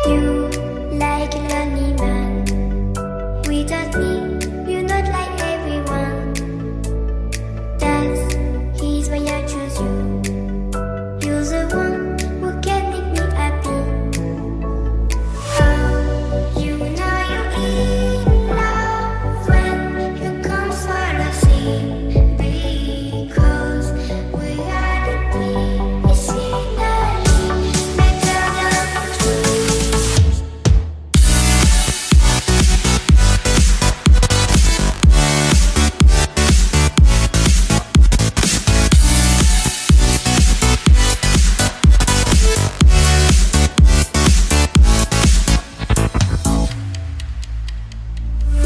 You like a lonely man. Without me, you're not like everyone. That's he's why I choose you. You're the one who can make me happy. Oh, you know you're in love when you come for the sea. Because reality is finally better than truth.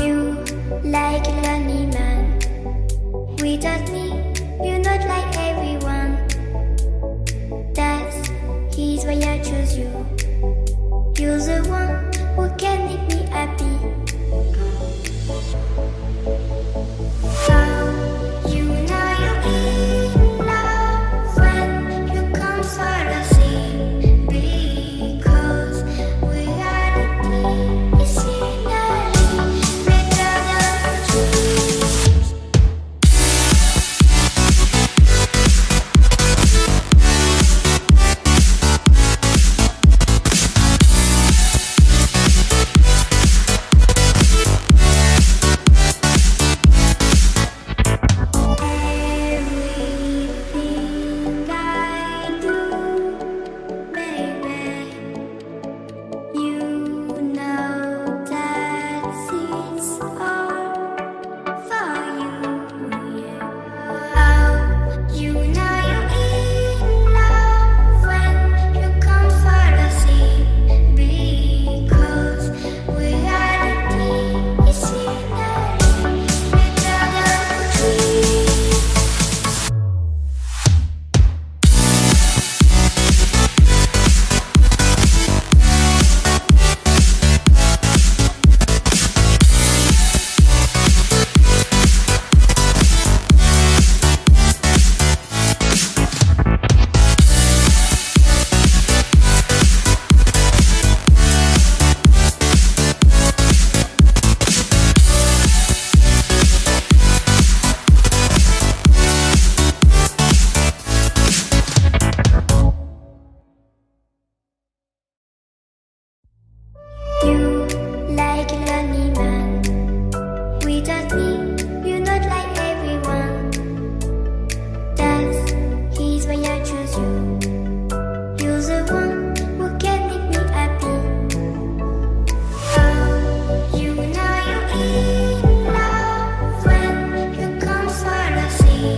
You like a lonely man. Without me, you're not like everyone. That's he's why I choose you. You're the one who can make me happy. Oh, you know you're in love when you come for the sea. Because reality is finally better than truth. Everything I do, baby, you know that it's all for you, yeah. Oh, you know you're in love when you come for the sea. Because reality is finally better than truth. You like a lonely man. Without me, you're not like everyone. That's he's why I choose you. You're the one who can make me happy. Oh, you know you're in love when you come for the sea.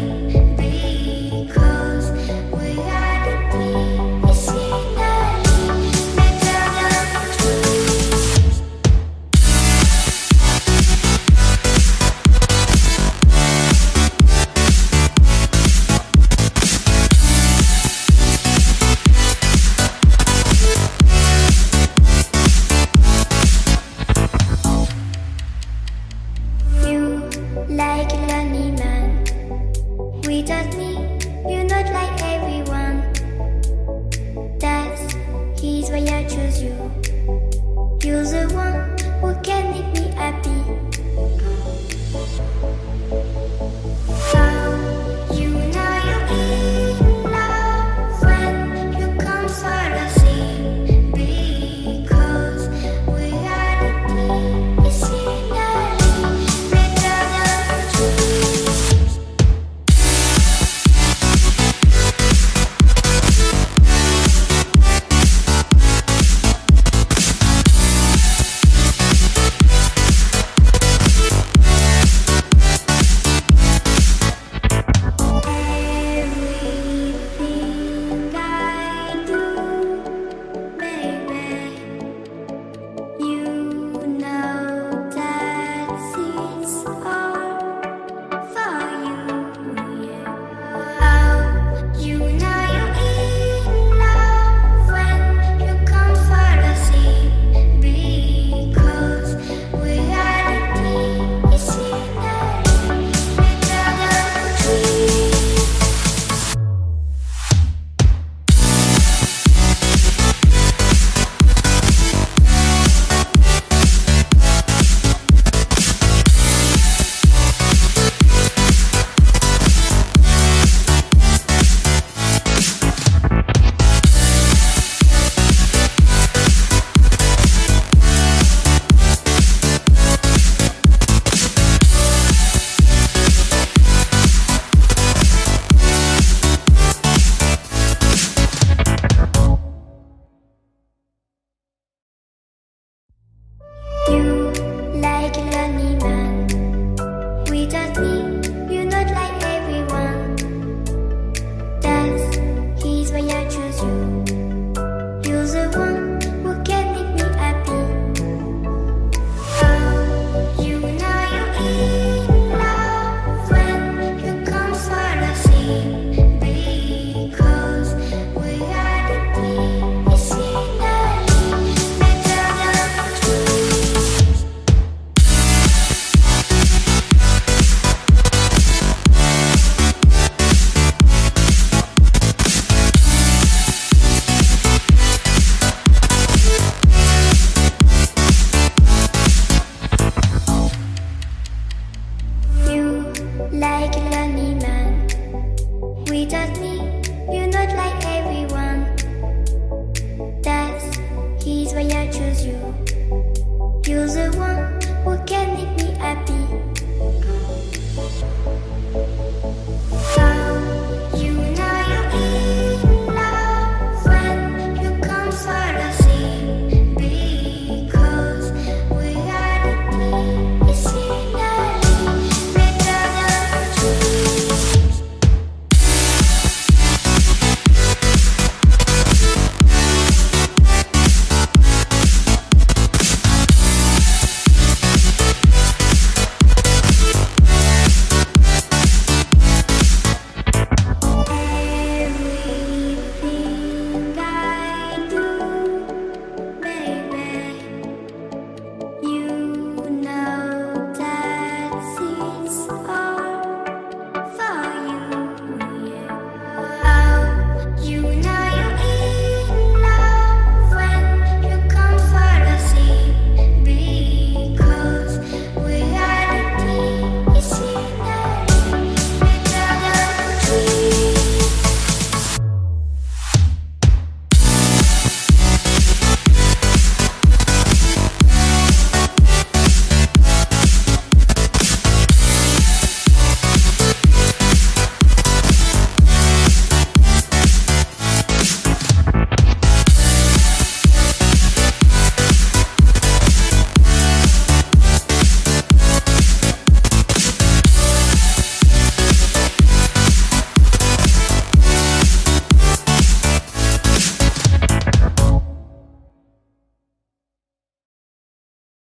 Because reality is finally better than truth. You like a lonely man. Without me, you're not like everyone. That's he's why I choose you. You're the one who can make me happy. Oh, you know you're in love when you come for the sea. Because reality is finally better than truth. he's why I choose you. You're the one who can make me